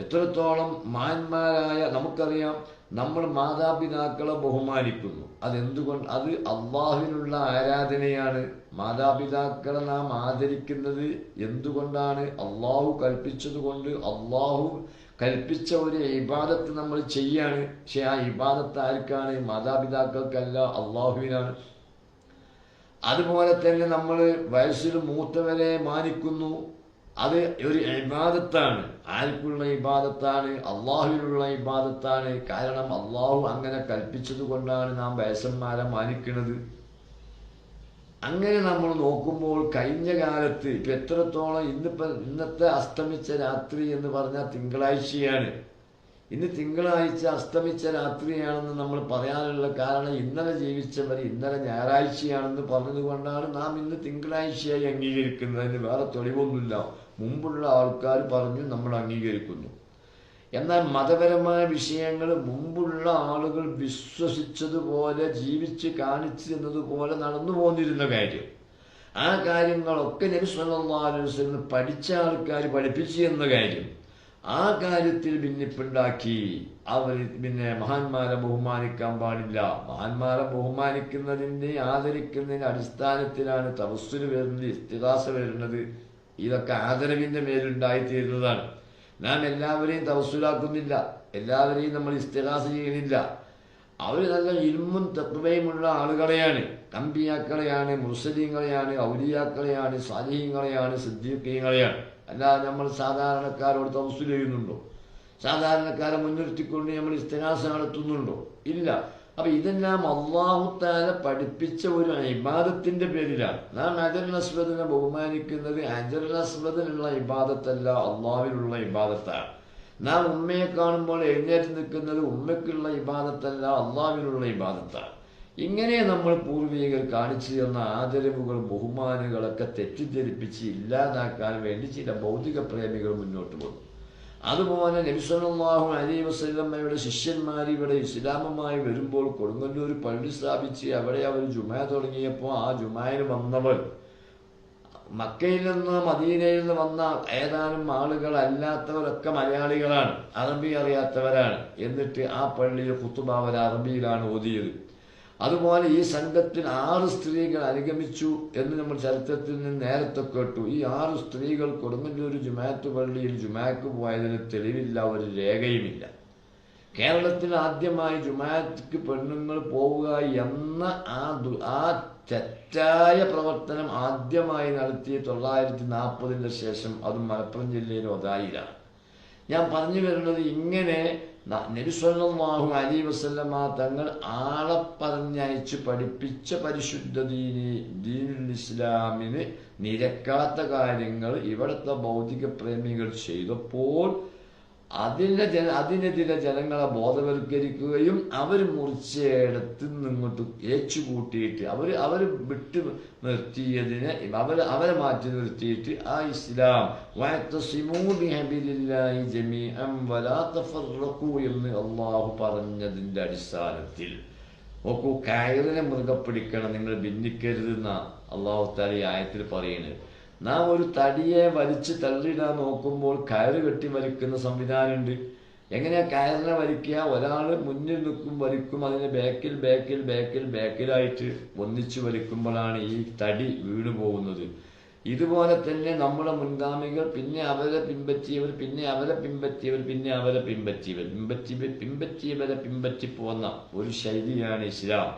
എത്രത്തോളം മാന്മാരായ നമുക്കറിയാം, നമ്മൾ മാതാപിതാക്കളെ ബഹുമാനിക്കുന്നു. അതെന്തുകൊണ്ട്? അത് അള്ളാഹുവിനുള്ള ആരാധനയാണ്. മാതാപിതാക്കളെ നാം ആദരിക്കുന്നത് എന്തുകൊണ്ടാണ്? അള്ളാഹു കൽപ്പിച്ചതുകൊണ്ട്. അള്ളാഹു കൽപ്പിച്ച ഒരു ഇബാദത്ത് നമ്മൾ ചെയ്യാണ്. പക്ഷെ ആ ഇബാദത്ത് ആർക്കാണ്? മാതാപിതാക്കൾക്കല്ല, അള്ളാഹുവിനാണ്. അതുപോലെ തന്നെ നമ്മൾ വയസ്സിൽ മൂത്തവരെ മാനിക്കുന്നു. അത് ഒരു ഇബാദത്താണ്. ആർക്കുള്ള ഇബാദത്താണ്? അള്ളാഹുവിനുള്ള ഇബാദത്താണ്. കാരണം അള്ളാഹു അങ്ങനെ കൽപ്പിച്ചത് കൊണ്ടാണ് നാം വയസ്സന്മാരെ മാനിക്കുന്നത്. അങ്ങനെ നമ്മൾ നോക്കുമ്പോൾ കഴിഞ്ഞ കാലത്ത് ഇപ്പം എത്രത്തോളം ഇന്നത്തെ അസ്തമിച്ച രാത്രി എന്ന് പറഞ്ഞാൽ തിങ്കളാഴ്ചയാണ്. ഇന്ന് തിങ്കളാഴ്ച അസ്തമിച്ച രാത്രിയാണെന്ന് നമ്മൾ പറയാനുള്ള കാരണം ഇന്നലെ ജീവിച്ചവർ ഇന്നലെ ഞായറാഴ്ചയാണെന്ന് പറഞ്ഞതുകൊണ്ടാണ് നാം ഇന്ന് തിങ്കളാഴ്ചയായി അംഗീകരിക്കുന്നതിന് വേറെ തെളിവൊന്നുമില്ല. മുമ്പുള്ള ആൾക്കാർ പറഞ്ഞു നമ്മൾ അംഗീകരിക്കുന്നു. എന്നാൽ മതപരമായ വിഷയങ്ങൾ മുമ്പുള്ള ആളുകൾ വിശ്വസിച്ചതുപോലെ ജീവിച്ച് കാണിച്ചു എന്നതുപോലെ നടന്നു പോന്നിരുന്ന കാര്യം, ആ കാര്യങ്ങളൊക്കെ നബി സല്ലല്ലാഹു അലൈഹി വസല്ലം പഠിച്ച ആൾക്കാർ പഠിപ്പിച്ചു എന്ന കാര്യം, ആ കാര്യത്തിൽ ഭിന്നിപ്പുണ്ടാക്കി അവർ പിന്നെ മഹാന്മാരെ ബഹുമാനിക്കാൻ പാടില്ല. മഹാന്മാരെ ബഹുമാനിക്കുന്നതിൻ്റെ ആദരിക്കുന്നതിൻ്റെ അടിസ്ഥാനത്തിലാണ് തവസ്സുൽ വരുന്നത്, ഇസ്തിഗാസ വരുന്നത്. ഇതൊക്കെ ആദരവിൻ്റെ മേലുണ്ടായിത്തീരുന്നതാണ്. നാം എല്ലാവരെയും തവസ്സുലാക്കുന്നില്ല, എല്ലാവരെയും നമ്മൾ ഇസ്തിഗാസ ചെയ്യുന്നില്ല. അവർ നല്ല ഇൽമും തഖ്വയുമുള്ള ആളുകളെയാണ്, അമ്പിയാക്കളെയാണ്, മുർസലീങ്ങളെയാണ്, ഔലിയാക്കളെയാണ്, സാലിഹീങ്ങളെയാണ്, സിദ്ദീഖീങ്ങളെയാണ്. അല്ലാതെ നമ്മൾ സാധാരണക്കാരോട് തവസ്സുൽ ചെയ്യുന്നുണ്ടോ? സാധാരണക്കാരെ മുൻനിർത്തിക്കൊണ്ട് നമ്മൾ ഇസ്തിഗാസ നടത്തുന്നുണ്ടോ? ഇല്ല. അപ്പൊ ഇതെല്ലാം അല്ലാഹു തആല പഠിപ്പിച്ച ഒരു ഇബാദത്തിന്റെ പേരിലാണ്. നാം ഹജറുൽ അസ്വദിനെ ബഹുമാനിക്കുന്നത് ഹജറുൽ അസ്വദിനുള്ള ഇബാദത്തല്ല, അള്ളാഹുവിനുള്ള ഇബാദത്താണ്. നാം ഉമ്മയെ കാണുമ്പോൾ എഴുന്നേറ്റ് നിൽക്കുന്നത് ഉമ്മയ്ക്കുള്ള ഇബാദത്തല്ല, അള്ളാഹുവിനുള്ള ഇബാദത്താണ്. ഇങ്ങനെ നമ്മൾ പൂർവികർ കാണിച്ചു തന്ന ആദരവുകൾ ബഹുമാനുകളൊക്കെ തെറ്റിദ്ധരിപ്പിച്ച് ഇല്ലാതാക്കാൻ വേണ്ടി ചില ഭൗതിക പ്രേമികൾ മുന്നോട്ട് പോകുന്നു. അതുപോലെ നബി സല്ലല്ലാഹു അലൈഹി വസല്ലമയുടെ ശിഷ്യന്മാർ ഇവിടെ ഇസ്ലാമുമായി വരുമ്പോൾ കൊടുങ്ങല്ലൂർ പള്ളി സ്ഥാപിച്ച് അവിടെ അവർ ജുമാ തുടങ്ങിയപ്പോൾ ആ ജുമായിൽ വന്നവർ മക്കയിൽ നിന്ന് മദീനയിൽ നിന്ന് വന്ന ഏതാനും ആളുകൾ അല്ലാത്തവരൊക്കെ മലയാളികളാണ്, അറബി അറിയാത്തവരാണ്. എന്നിട്ട് ആ പള്ളിയിൽ ഖുതുബ അവർ അറബിയിലാണ് ഓതിയത്. അതുപോലെ ഈ സംഘത്തിൽ 6 സ്ത്രീകൾ അനുഗമിച്ചു എന്ന് നമ്മൾ ചരിത്രത്തിൽ നിന്ന് നേരത്തെ കേട്ടു. ഈ 6 സ്ത്രീകൾ കൊടുങ്ങല്ലൂർ ജുമാഅത്ത് പള്ളിയിൽ ജുമാക്ക് പോയതിന് തെളിവില്ല, ഒരു രേഖയുമില്ല. കേരളത്തിൽ ആദ്യമായി ജുമാഅത്ത് പെണ്ണുങ്ങൾ പോവുക എന്ന ആ തെറ്റായ പ്രവർത്തനം ആദ്യമായി നടത്തിയ 940 ശേഷം, അതും മലപ്പുറം ജില്ലയിലെ ഒതായിലാണ്. ഞാൻ പറഞ്ഞു വരുന്നത്, ഇങ്ങനെ നബി സല്ലല്ലാഹു അലൈഹി വസല്ലമ തങ്ങൾ ആളെ പറഞ്ഞയച്ച് പഠിപ്പിച്ച പരിശുദ്ധ ദീനുൽ ഇസ്ലാമിന് നിരക്കാത്ത കാര്യങ്ങൾ ഇവിടുത്തെ ഭൗതിക പ്രേമികൾ ചെയ്തപ്പോൾ അതിനെതിരെ ജനങ്ങളെ ബോധവൽക്കരിക്കുകയും അവർ മുറിച്ചെടുത്ത് നിങ്ങോട്ട് ഏച്ചുകൂട്ടിയിട്ട് അവർ വിട്ടു നിർത്തിയതിനെ അവരെ മാറ്റി നിർത്തിയിട്ട് ആ ഇസ്ലാം എന്ന് അള്ളാഹു പറഞ്ഞതിൻ്റെ അടിസ്ഥാനത്തിൽ നോക്കൂ, കയറിനെ മുറുകെ പിടിക്കണം, നിങ്ങൾ ഭിന്നിക്കരുതെന്ന അള്ളാഹു തആല ഈ ആയത്തിൽ പറയുന്നത്. നാം ഒരു തടിയെ വലിച്ച് തള്ളിയിടാൻ നോക്കുമ്പോൾ കയറ് കെട്ടി വലിക്കുന്ന സംവിധാനമുണ്ട്. എങ്ങനെയാ കയറിനെ വലിക്കുക? ഒരാൾ മുന്നിൽ നിൽക്കും, വലിക്കും, അതിന് ബാക്കിലായിട്ട് ഒന്നിച്ചു വലിക്കുമ്പോഴാണ് ഈ തടി വീണു പോകുന്നത്. ഇതുപോലെ തന്നെ നമ്മുടെ മുൻഗാമികൾ, പിന്നെ അവരെ പിൻപറ്റിയവർ, പിന്നെ അവരെ പിൻപറ്റിയവർ, പിന്നെ അവരെ പിൻപറ്റിയവരെ പിൻപറ്റി പോന്ന ഒരു ശൈലിയാണ് ഇസ്ലാം.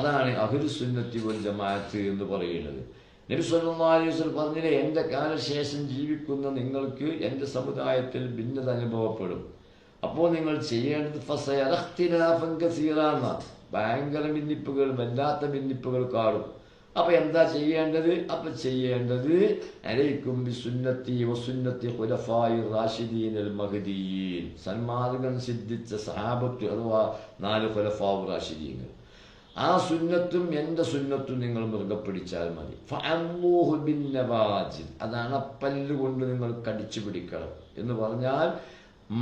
അതാണ് അഹ്ലുസ് സുന്നത്തി വൽ ജമാഅത്ത് എന്ന് പറയുന്നത്. നബി സല്ലല്ലാഹു അലൈഹി വസല്ലം പറഞ്ഞില്ലേ, എൻ്റെ കാലശേഷം ജീവിക്കുന്ന നിങ്ങൾക്ക് എൻ്റെ സമുദായത്തിൽ ഭിന്നത അനുഭവപ്പെടും. അപ്പോൾ നിങ്ങൾ ചെയ്യേണ്ടത് ഫസയറഖ്തിലാഫൻ കസീറാ, ഭയങ്കര ഭിന്നിപ്പുകൾ, വല്ലാത്ത ഭിന്നിപ്പുകൾ കാണും. അപ്പൊ എന്താ ചെയ്യേണ്ടത്? അലൈക്കും ബിസുന്നത്തി വസുന്നത്തി ഖുലഫാഇർ റാഷിദീനൽ മഹ്ദിയീൻ, സന്മാർഗം സിദ്ധിച്ച സഹാബത്ത് അഥവാ 4 ഖുലഫാഉർ റാഷിദീങ്ങൾ. ആ സുന്നത്തും എൻ്റെ സുന്നത്തും നിങ്ങൾ മുറുകെ പിടിച്ചാൽ മതി. ഫഅല്ലൂഹു ബിന്നവാജിദ്, അതാണ് പല്ലുകൊണ്ട് നിങ്ങൾ കടിച്ചു പിടിക്കണം എന്ന് പറഞ്ഞാൽ,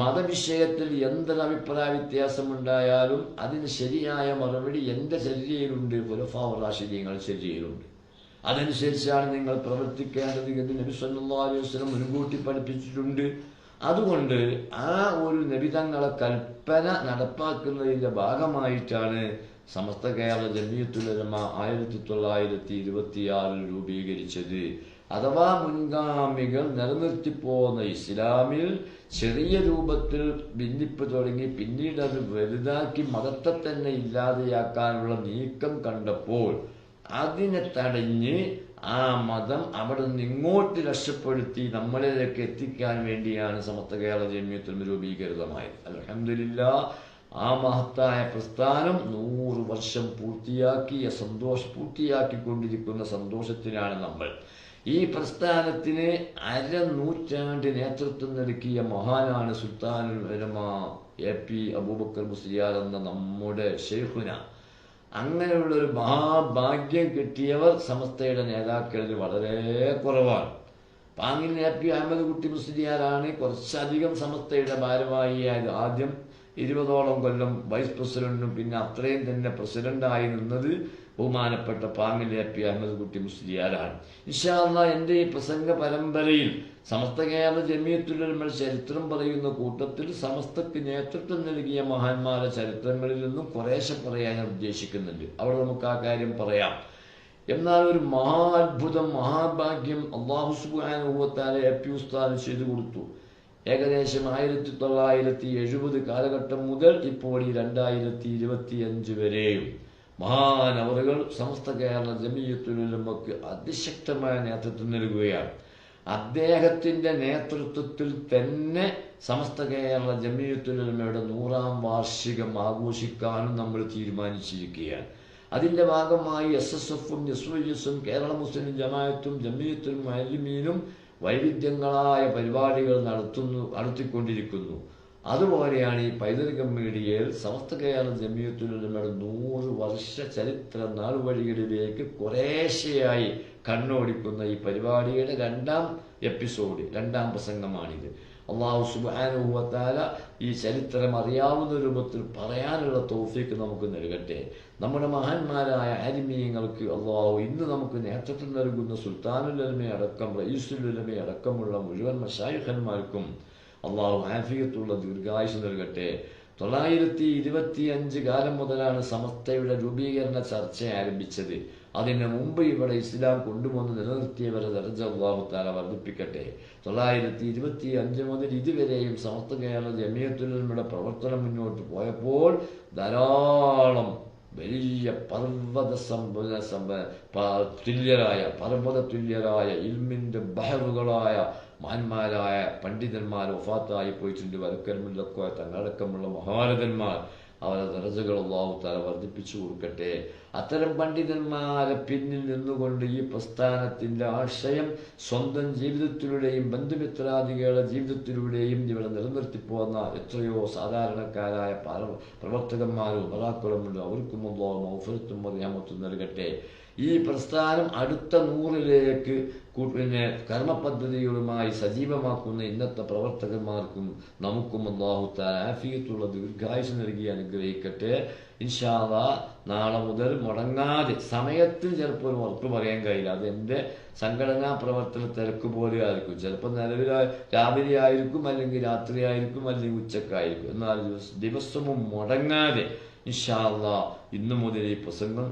മതവിഷയത്തിൽ എന്തൊരഭിപ്രായ വ്യത്യാസമുണ്ടായാലും അതിന് ശരിയായ മറുപടി എൻ്റെ ചര്യയിലുണ്ട്, ഖുലഫാഉർ റാഷിദീങ്ങളുടെ ചര്യയിലുണ്ട്. അതനുസരിച്ചാണ് നിങ്ങൾ പ്രവർത്തിക്കേണ്ടത് എന്ന് നബി സല്ലല്ലാഹു അലൈഹി വസല്ലം മുൻകൂട്ടി പഠിപ്പിച്ചിട്ടുണ്ട്. അതുകൊണ്ട് ആ ഒരു നബിതങ്ങളെ കൽപ്പന നടപ്പാക്കുന്നതിൻ്റെ ഭാഗമായിട്ടാണ് സമസ്ത കേരള ജമിയത്തുൽ ഉലമ 1926 രൂപീകരിച്ചത്. അഥവാ മുൻഗാമികൾ നിലനിർത്തിപ്പോന്ന ഇസ്ലാമിൽ ചെറിയ രൂപത്തിൽ ഭിന്നിപ്പ് തുടങ്ങി പിന്നീട് അത് വലുതാക്കി മതത്തെ തന്നെ ഇല്ലാതെയാക്കാനുള്ള നീക്കം കണ്ടപ്പോൾ അതിനെ തടഞ്ഞ് ആ മതം അവിടെ നിന്ന് ഇങ്ങോട്ട് രക്ഷപ്പെടുത്തി നമ്മളിലേക്ക് എത്തിക്കാൻ വേണ്ടിയാണ് സമസ്ത കേരള ജമിയത്തുൽ രൂപീകൃതമായത്. അൽഹംദുലില്ലാഹ് ആ മഹത്തായ പ്രസ്ഥാനം 100 വർഷം പൂർത്തിയാക്കിക്കൊണ്ടിരിക്കുന്ന സന്തോഷത്തിലാണ് നമ്മൾ. ഈ പ്രസ്ഥാനത്തിന് അരനൂറ്റാണ്ട് നേതൃത്വം നൽകിയ മഹാനാണ് സുൽത്താനുൽ ഉലമാ AP അബൂബക്കർ മുസ്ലിയാർ എന്ന നമ്മുടെ ശൈഖുന. അങ്ങനെയുള്ളൊരു മഹാഭാഗ്യം കിട്ടിയവർ സമസ്തയുടെ നേതാക്കളിൽ വളരെ കുറവാണ്. പാങ്ങിൽ AP അഹമ്മദ് കുട്ടി മുസ്ലിയാരാണ് കുറച്ചധികം സമസ്തയുടെ ഭാരവാഹിയായത്. ആദ്യം 20ഓളം കൊല്ലം വൈസ് പ്രസിഡന്റും പിന്നെ അത്രയും തന്നെ പ്രസിഡന്റായി നിന്നത് ബഹുമാനപ്പെട്ട പാങ്ങിൽ AP അഹമ്മദ് കുട്ടി മുസ്ലിയാരാണ്. ഇൻഷാ അല്ലാഹ് എൻ്റെ ഈ പ്രസംഗ പരമ്പരയിൽ സമസ്ത കേരള ജമിയത്തുൽ ഉലമയുടെ ചരിത്രം പറയുന്ന കൂട്ടത്തിൽ സമസ്തക്ക് നേതൃത്വം നൽകിയ മഹാന്മാരുടെ ചരിത്രങ്ങളിൽ നിന്നും കുറേശ്ശെ പറയാൻ ഞാൻ ഉദ്ദേശിക്കുന്നുണ്ട്. അവിടെ നമുക്ക് ആ കാര്യം പറയാം. എന്നാൽ ഒരു മഹാത്ഭുതം, മഹാഭാഗ്യം അല്ലാഹു സുബ്ഹാനഹു വ തആല AP ഉസ്താദ് ചെയ്തു കൊടുത്തു. ഏകദേശം 1970 കാലഘട്ടം മുതൽ ഇപ്പോൾ ഈ 2025 വരെയും മഹാനവറുകൾ സമസ്ത കേരള ജമിയത്തുൽ ഉലമക്ക് അതിശക്തമായ നേതൃത്വം നൽകുകയാണ്. അദ്ദേഹത്തിന്റെ നേതൃത്വത്തിൽ തന്നെ സമസ്ത കേരള ജമിയത്തുൽ ഉലമയുടെ 100ാം വാർഷികം ആഘോഷിക്കാനും നമ്മൾ തീരുമാനിച്ചിരിക്കുകയാണ്. അതിന്റെ ഭാഗമായി SSFും SYSും കേരള മുസ്ലിം ജമാഅത്തും ജമിയത്തുൽ മുഅല്ലിമീനും വൈവിധ്യങ്ങളായ പരിപാടികൾ നടത്തിക്കൊണ്ടിരിക്കുന്നു. അതുപോലെയാണ് ഈ പൈതൃക മീഡിയയിൽ സമസ്ത കേരള ജമിയത്തുൽ ഉലമയുടെ 100 വർഷ ചരിത്ര നാളുവഴികളിലേക്ക് കുറേശ്ശെയായി കണ്ണോടിക്കുന്ന ഈ പരിപാടിയുടെ 2ാം എപ്പിസോഡ്, 2ാം പ്രസംഗമാണിത്. അല്ലാഹു സുബ്ഹാനഹു വ തആല ഈ ചരിത്രം അറിയാവുന്ന രൂപത്തിൽ പറയാനുള്ള തൗഫീഖ് നമുക്ക് നൽകട്ടെ. നമ്മുടെ മഹാന്മാരായ ആലിമീങ്ങൾക്ക് അല്ലാഹു ഇന്ന് നമുക്ക് നേതൃത്വം നൽകുന്ന സുൽത്താനുൽ ഉലമയടക്കം റഈസുൽ ഉലമയടക്കമുള്ള മുഴുവൻ മശായിഖന്മാർക്കും അല്ലാഹു ആഫിയത്തുള്ള ദീർഘായുസ്സ് നൽകട്ടെ. 925 കാലം മുതലാണ് സമസ്തയുടെ രൂപീകരണ ചർച്ച ആരംഭിച്ചത്. അതിന് മുമ്പ് ഇവിടെ ഇസ്ലാം കൊണ്ടുവന്ന് നിലനിർത്തിയവരെ ദർജ അല്ലാഹു തആല വർദ്ധിപ്പിക്കട്ടെ. 925 മുതൽ ഇതുവരെയും സമസ്ത കേരള ജമിയത്തുൽ ഉലമയുടെ പ്രവർത്തനം മുന്നോട്ട് പോയപ്പോൾ ധാരാളം വലിയ പർവ്വത തുല്യരായ ഇൽമിന്റെ ബഹറുകളായ മഹാന്മാരായ പണ്ഡിതന്മാർ വഫാത്തായി പോയിട്ടുണ്ട്. വരക്കൽമുല്ലക്കോ തങ്ങളടക്കമുള്ള മഹാരഥന്മാർ, അവരുടെ ദർജകൾ അല്ലാഹു തആല വർദ്ധിപ്പിച്ചു കൊടുക്കട്ടെ. അത്തരം പണ്ഡിതന്മാരെ പിന്നിൽ നിന്നുകൊണ്ട് ഈ പ്രസ്ഥാനത്തിന്റെ ആശയം സ്വന്തം ജീവിതത്തിലൂടെയും ബന്ധുമിത്രാദികളുടെ ജീവിതത്തിലൂടെയും ഇവിടെ നിലനിർത്തിപ്പോന്ന എത്രയോ സാധാരണക്കാരായ പ്രവർത്തകന്മാരും മറാക്കളുമുണ്ട്. അവർക്കും അല്ലാഹു മഗ്ഫിറത്തും റഹ്മത്തും നൽകട്ടെ. ഈ പ്രസ്ഥാനം അടുത്ത 100ലേക്ക് പിന്നെ കർമ്മപദ്ധതികളുമായി സജീവമാക്കുന്ന ഇന്നത്തെ പ്രവർത്തകന്മാർക്കും നമുക്കും അല്ലാഹു തആല ആഫിയത്തുള്ള ദീർഘായുസ്സ് നൽകി അനുഗ്രഹിക്കട്ടെ. ഇൻഷാ അല്ലാഹ് നാളെ മുതൽ മുടങ്ങാതെ, സമയത്തിൽ ചിലപ്പോൾ ഒരു ഉറപ്പ് പറയാൻ കഴിയില്ല, അത് എൻ്റെ സംഘടനാ പ്രവർത്തന തിരക്ക് പോലെ ആയിരിക്കും. ചിലപ്പോൾ രാവിലെ ആയിരിക്കും, അല്ലെങ്കിൽ രാത്രി ആയിരിക്കും, അല്ലെങ്കിൽ ഉച്ചക്കായിരിക്കും. എന്നാൽ ദിവസവും മുടങ്ങാതെ ഇൻഷാ അല്ലാഹ് ഇന്നു മുതൽ ഈ പ്രസംഗം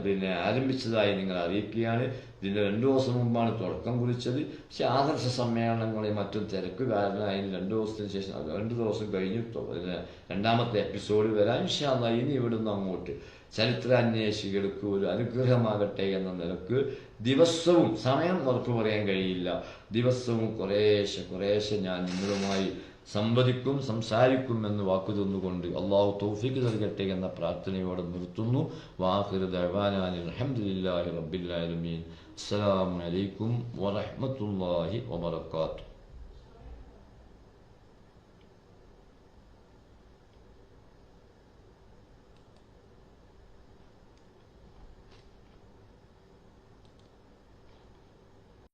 പിന്നെ ആരംഭിച്ചതായി നിങ്ങൾ അറിയിക്കുകയാണ്. ഇതിൻ്റെ 2 ദിവസം മുമ്പാണ് തുടക്കം കുറിച്ചത്. പക്ഷെ ആദർശ സമ്മേളനങ്ങളെയും മറ്റും തിരക്ക് കാരണം അതിന് 2 ദിവസത്തിന് ശേഷം 2 ദിവസം കഴിഞ്ഞ് പിന്നെ 2ാമത്തെ എപ്പിസോഡ് വരാം ഇൻഷാ അല്ലാഹ്. ഇനി ഇവിടുന്ന് അങ്ങോട്ട് ചരിത്രാന്വേഷികൾക്ക് ഒരു അനുഗ്രഹമാകട്ടെ എന്ന നിലക്ക് ദിവസവും, സമയം ഉറപ്പ് പറയാൻ കഴിയില്ല, ദിവസവും കുറേശ്ശെ ഞാൻ നിങ്ങളുമായി സംസാരിക്കും എന്ന് വാക്കു തന്നുകൊണ്ട് അല്ലാഹു തൗഫീഖ് നൽകട്ടെ എന്ന പ്രാർത്ഥനയോടെ നിർത്തുന്നു. വാഖിറു ദഅവാനാ അൽഹംദുലില്ലാഹി റബ്ബിൽ ആലമീൻ. അസ്സലാമു അലൈക്കും വറഹ്മത്തുള്ളാഹി വബറകാതുഹു.